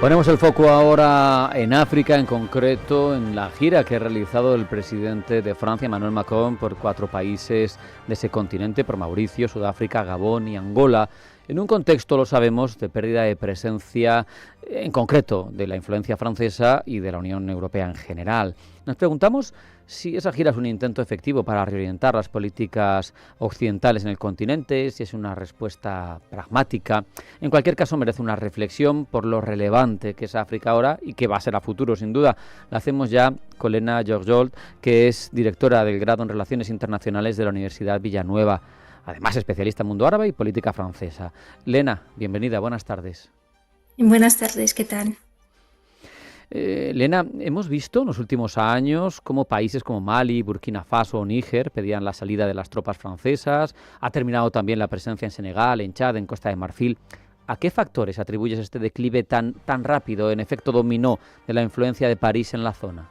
Ponemos el foco ahora en África, en concreto en la gira que ha realizado el presidente de Francia, Emmanuel Macron, por 4 países de ese continente, por Mauricio, Sudáfrica, Gabón y Angola, en un contexto, lo sabemos, de pérdida de presencia, en concreto, de la influencia francesa y de la Unión Europea en general. Nos preguntamos si esa gira es un intento efectivo para reorientar las políticas occidentales en el continente, si es una respuesta pragmática. En cualquier caso, merece una reflexión por lo relevante que es África ahora y que va a ser a futuro, sin duda. La hacemos ya con Lena Georgejolt, que es directora del grado en Relaciones Internacionales de la Universidad Villanueva, además especialista en mundo árabe y política francesa. Lena, bienvenida, buenas tardes. Buenas tardes, ¿qué tal? Lena, hemos visto en los últimos años cómo países como Mali, Burkina Faso o Níger pedían la salida de las tropas francesas. Ha terminado también la presencia en Senegal, en Chad, en Costa de Marfil. ¿A qué factores atribuyes este declive tan rápido, en efecto dominó, de la influencia de París en la zona?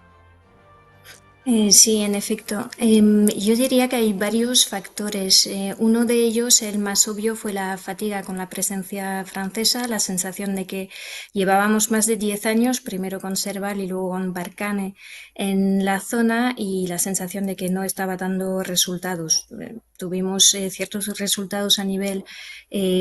Sí, en efecto. Yo diría que hay varios factores. Uno de ellos, el más obvio, fue la fatiga con la presencia francesa, la sensación de que llevábamos más de 10 años, primero con Serval y luego con Barkhane en la zona, y la sensación de que no estaba dando resultados. Tuvimos ciertos resultados a nivel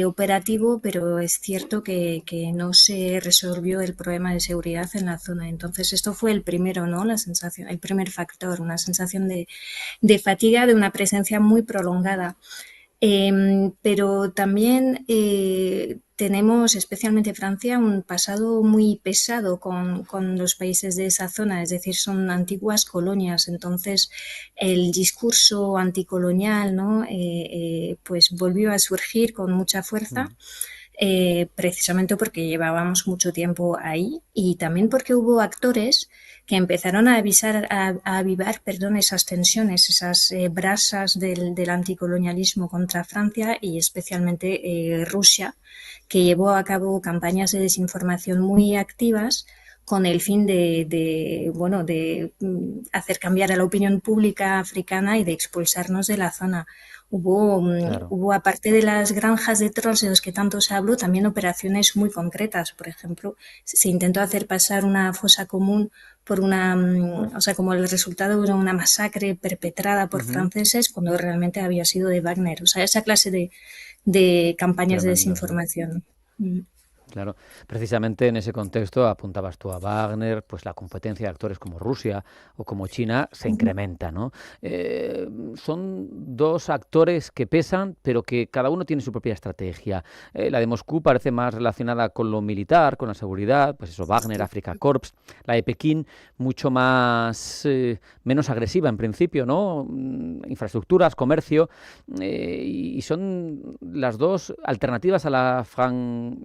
operativo, pero es cierto que no se resolvió el problema de seguridad en la zona. Entonces, esto fue el primero, ¿no? La sensación, el primer factor, una sensación de fatiga, de una presencia muy prolongada. Pero también tenemos, especialmente Francia, un pasado muy pesado con los países de esa zona, es decir, son antiguas colonias, entonces el discurso anticolonial, ¿no? Pues volvió a surgir con mucha fuerza. Precisamente porque llevábamos mucho tiempo ahí y también porque hubo actores que empezaron a avivar, perdón, esas tensiones, esas brasas del anticolonialismo contra Francia y especialmente Rusia, que llevó a cabo campañas de desinformación muy activas con el fin de hacer cambiar a la opinión pública africana y de expulsarnos de la zona. Claro. Hubo, aparte de las granjas de trolls de los que tanto se habló, también operaciones muy concretas. Por ejemplo, se intentó hacer pasar una fosa común por o sea, como el resultado de una masacre perpetrada por Ujú. franceses cuando realmente había sido de Wagner. O sea, esa clase de campañas de Tremendo, sí. desinformación. Mm. Claro, precisamente en ese contexto apuntabas tú a Wagner, pues la competencia de actores como Rusia o como China se incrementa, ¿no? Son 2 actores que pesan, pero que cada uno tiene su propia estrategia. La de Moscú parece más relacionada con lo militar, con la seguridad, pues eso, Wagner, Africa Corps. La de Pekín, mucho más, menos agresiva en principio, ¿no? Infraestructuras, comercio, y son las 2 alternativas a la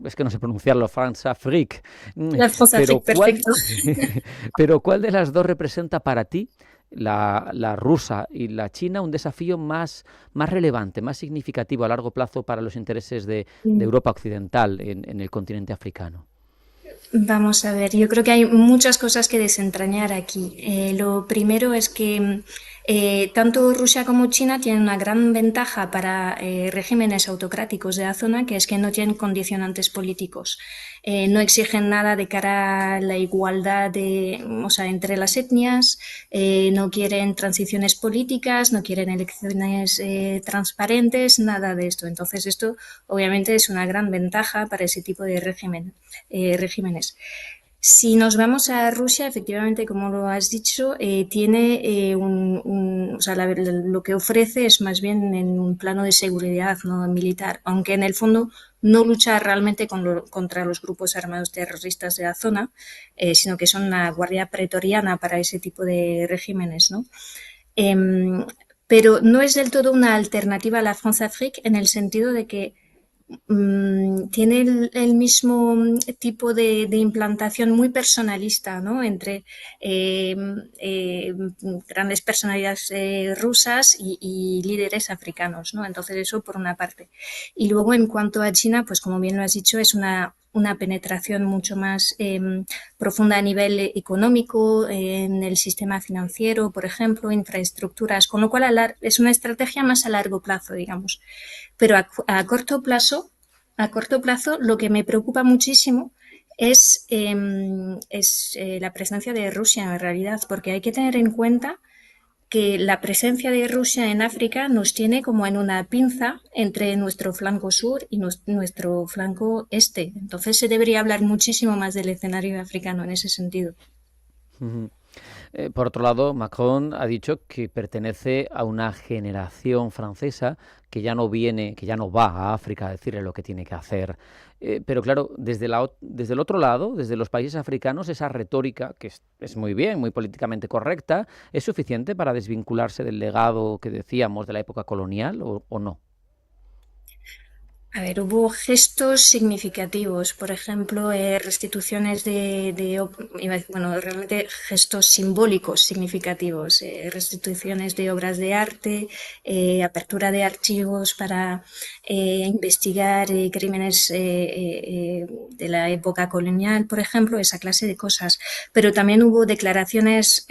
es que no sé pronunciarlo, France-Afrique. La Pero Françafrique, ¿cuál, perfecto. pero ¿cuál de las 2 representa para ti, la rusa y la china, un desafío más relevante, más significativo a largo plazo para los intereses de Europa Occidental en el continente africano? Vamos a ver, yo creo que hay muchas cosas que desentrañar aquí. Lo primero es que tanto Rusia como China tienen una gran ventaja para regímenes autocráticos de la zona, que es que no tienen condicionantes políticos. No exigen nada de cara a la igualdad o sea, entre las etnias, no quieren transiciones políticas, no quieren elecciones transparentes, nada de esto. Entonces, esto obviamente es una gran ventaja para ese tipo de regímenes. Si nos vamos a Rusia, efectivamente, como lo has dicho, tiene o sea, lo que ofrece es más bien en un plano de seguridad, no militar, aunque en el fondo no lucha realmente contra los grupos armados terroristas de la zona, sino que son una guardia pretoriana para ese tipo de regímenes, ¿no? Em, pero no es del todo una alternativa a la France-Afrique en el sentido de que tiene el mismo tipo de implantación muy personalista, ¿no? Entre eh, eh, grandes personalidades rusas y líderes africanos, ¿no? Entonces eso por una parte. Y luego en cuanto a China, pues como bien lo has dicho, es una penetración mucho más profunda a nivel económico, en el sistema financiero, por ejemplo, infraestructuras, con lo cual es una estrategia más a largo plazo, digamos. Pero a corto plazo, lo que me preocupa muchísimo es la presencia de Rusia en realidad, porque hay que tener en cuenta que la presencia de Rusia en África nos tiene como en una pinza entre nuestro flanco sur y nuestro flanco este. Entonces se debería hablar muchísimo más del escenario africano en ese sentido. Ujú. Por otro lado, Macron ha dicho que pertenece a una generación francesa que ya no viene, que ya no va a África a decirle lo que tiene que hacer. Pero claro, desde el otro lado, desde los países africanos, esa retórica, que es muy bien, muy políticamente correcta, ¿es suficiente para desvincularse del legado que decíamos de la época colonial o no? A ver, hubo gestos significativos, por ejemplo, restituciones bueno, realmente gestos simbólicos significativos, restituciones de obras de arte, apertura de archivos para investigar crímenes de la época colonial, por ejemplo, esa clase de cosas. Pero también hubo declaraciones,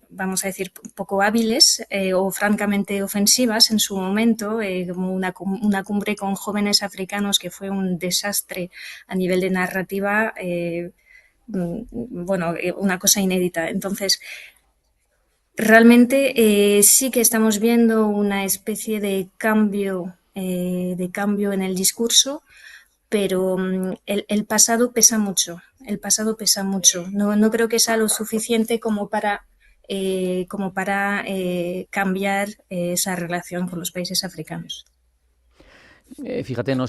vamos a decir, poco hábiles o francamente ofensivas en su momento, como una cumbre con jóvenes africanos que fue un desastre a nivel de narrativa, bueno, una cosa inédita. Entonces, realmente sí que estamos viendo una especie de cambio en el discurso, pero el pasado pesa mucho, el pasado pesa mucho. No, no creo que sea lo suficiente como para cambiar esa relación con los países africanos. Fíjate, no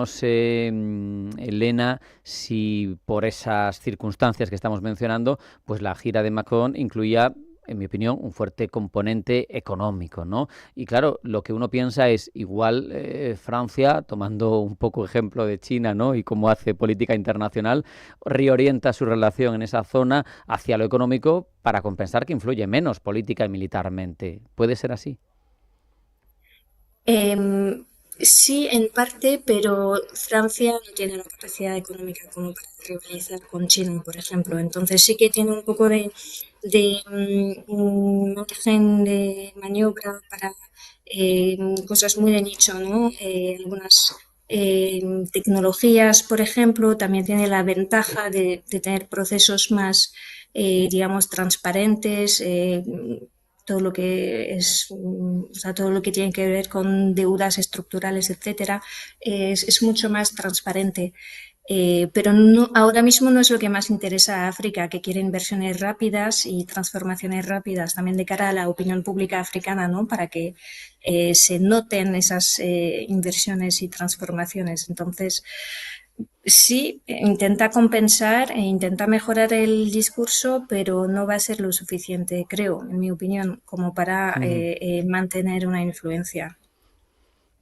sé, Elena, si por esas circunstancias que estamos mencionando, pues la gira de Macron incluía, en mi opinión, un fuerte componente económico, ¿no? Y claro, lo que uno piensa es igual Francia, tomando un poco ejemplo de China, ¿no? Y cómo hace política internacional, reorienta su relación en esa zona hacia lo económico para compensar que influye menos política y militarmente. ¿Puede ser así? Sí, en parte, pero Francia no tiene la capacidad económica como para rivalizar con China, por ejemplo. Entonces sí que tiene un poco de margen de maniobra para cosas muy de nicho, ¿no? Algunas tecnologías, por ejemplo, también tiene la ventaja de tener procesos más, digamos, transparentes. Todo lo que es, o sea, todo lo que tiene que ver con deudas estructurales, etcétera, es mucho más transparente. Pero no, ahora mismo no es lo que más interesa a África, que quiere inversiones rápidas y transformaciones rápidas también de cara a la opinión pública africana, ¿no? Para que se noten esas inversiones y transformaciones. Entonces, sí, intenta compensar e intenta mejorar el discurso, pero no va a ser lo suficiente, creo, en mi opinión, como para Ujú. mantener una influencia.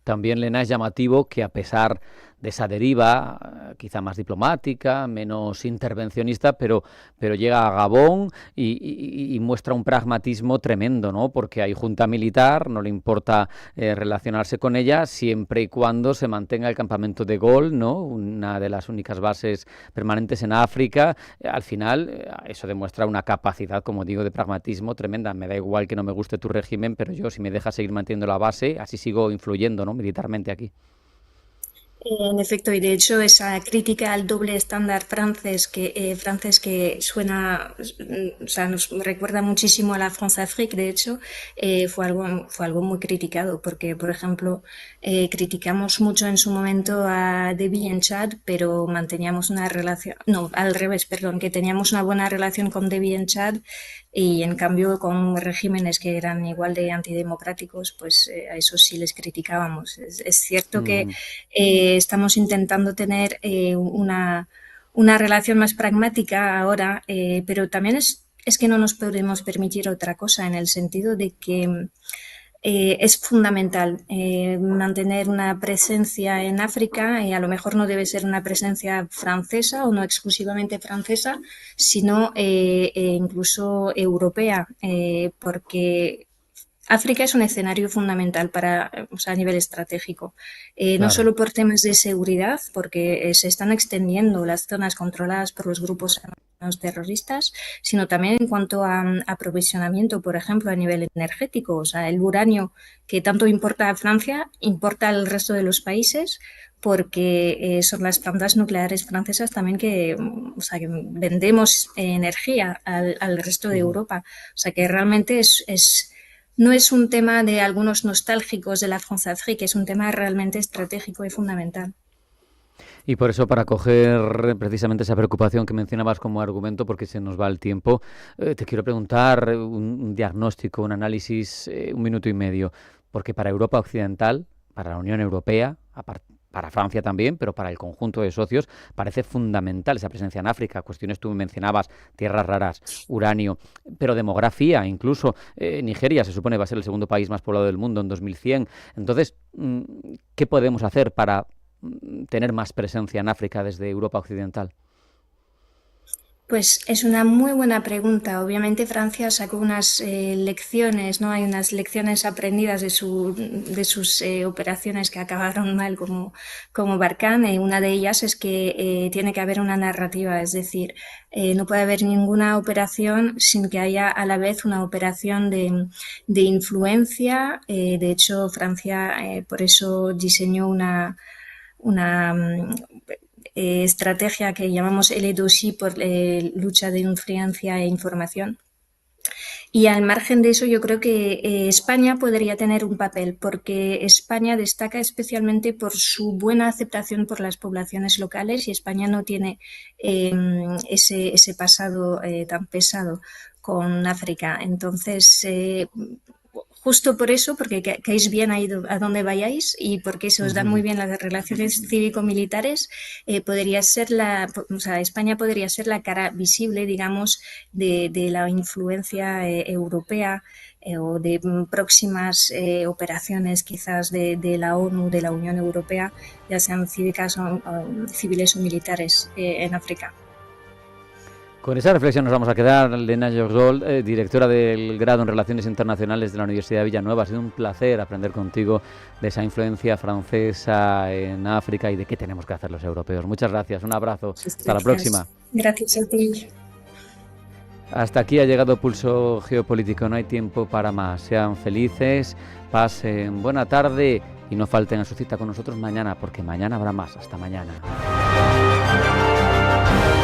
También, Lena, es llamativo que a pesar de esa deriva, quizá más diplomática, menos intervencionista, pero llega a Gabón y muestra un pragmatismo tremendo, ¿no? Porque hay junta militar, no le importa relacionarse con ella, siempre y cuando se mantenga el campamento de Gol, ¿no? Una de las únicas bases permanentes en África. Al final, eso demuestra una capacidad, como digo, de pragmatismo tremenda. Me da igual que no me guste tu régimen, pero yo, si me dejas seguir manteniendo la base, así sigo influyendo, ¿no? Militarmente aquí. En efecto, y de hecho esa crítica al doble estándar francés que suena, o sea, nos recuerda muchísimo a la France-Afrique, de hecho, fue algo muy criticado, porque, por ejemplo, criticamos mucho en su momento a Déby en Chad, pero manteníamos una relación, no, al revés, perdón, que teníamos una buena relación con Déby en Chad y en cambio con regímenes que eran igual de antidemocráticos, pues a eso sí les criticábamos. Es cierto que Mm. estamos intentando tener una relación más pragmática ahora, pero también es que no nos podemos permitir otra cosa en el sentido de que es fundamental mantener una presencia en África y a lo mejor no debe ser una presencia francesa o no exclusivamente francesa, sino incluso europea, porque África es un escenario fundamental para, o sea, a nivel estratégico, no Claro. solo por temas de seguridad, porque se están extendiendo las zonas controladas por los grupos armados terroristas, sino también en cuanto a aprovisionamiento, por ejemplo, a nivel energético. O sea, el uranio que tanto importa a Francia, importa al resto de los países, porque son las plantas nucleares francesas también que, o sea, que vendemos energía al resto de Europa. O sea que realmente no es un tema de algunos nostálgicos de la Françafrique, es un tema realmente estratégico y fundamental. Y por eso, para coger precisamente esa preocupación que mencionabas como argumento, porque se nos va el tiempo, te quiero preguntar un diagnóstico, un análisis, 1 minuto y medio, porque para Europa Occidental, para la Unión Europea, para Francia también, pero para el conjunto de socios, parece fundamental esa presencia en África. Cuestiones tú mencionabas, tierras raras, uranio, pero demografía, incluso Nigeria se supone va a ser el segundo país más poblado del mundo en 2100. Entonces, ¿qué podemos hacer para tener más presencia en África desde Europa Occidental? Pues es una muy buena pregunta. Obviamente Francia sacó unas lecciones, ¿no? Hay unas lecciones aprendidas de sus operaciones que acabaron mal como Barkhane. Una de ellas es que tiene que haber una narrativa, es decir, no puede haber ninguna operación sin que haya a la vez una operación de influencia. De hecho, Francia por eso diseñó una estrategia que llamamos L2I por lucha de influencia e información. Y al margen de eso, yo creo que España podría tener un papel, porque España destaca especialmente por su buena aceptación por las poblaciones locales y España no tiene ese pasado tan pesado con África. Entonces, justo por eso, porque caéis bien ahí a donde vayáis y porque se os dan muy bien las relaciones cívico-militares, podría ser España podría ser la cara visible, digamos, de la influencia europea o de próximas operaciones quizás de la ONU, de la Unión Europea, ya sean cívicas o civiles o militares en África. Con esa reflexión nos vamos a quedar. Lena Jorjol, directora del grado en Relaciones Internacionales de la Universidad de Villanova. Ha sido un placer aprender contigo de esa influencia francesa en África y de qué tenemos que hacer los europeos. Muchas gracias, un abrazo. Hasta la próxima. Gracias a ti. Hasta aquí ha llegado Pulso Geopolítico. No hay tiempo para más. Sean felices, pasen buena tarde y no falten a su cita con nosotros mañana, porque mañana habrá más. Hasta mañana.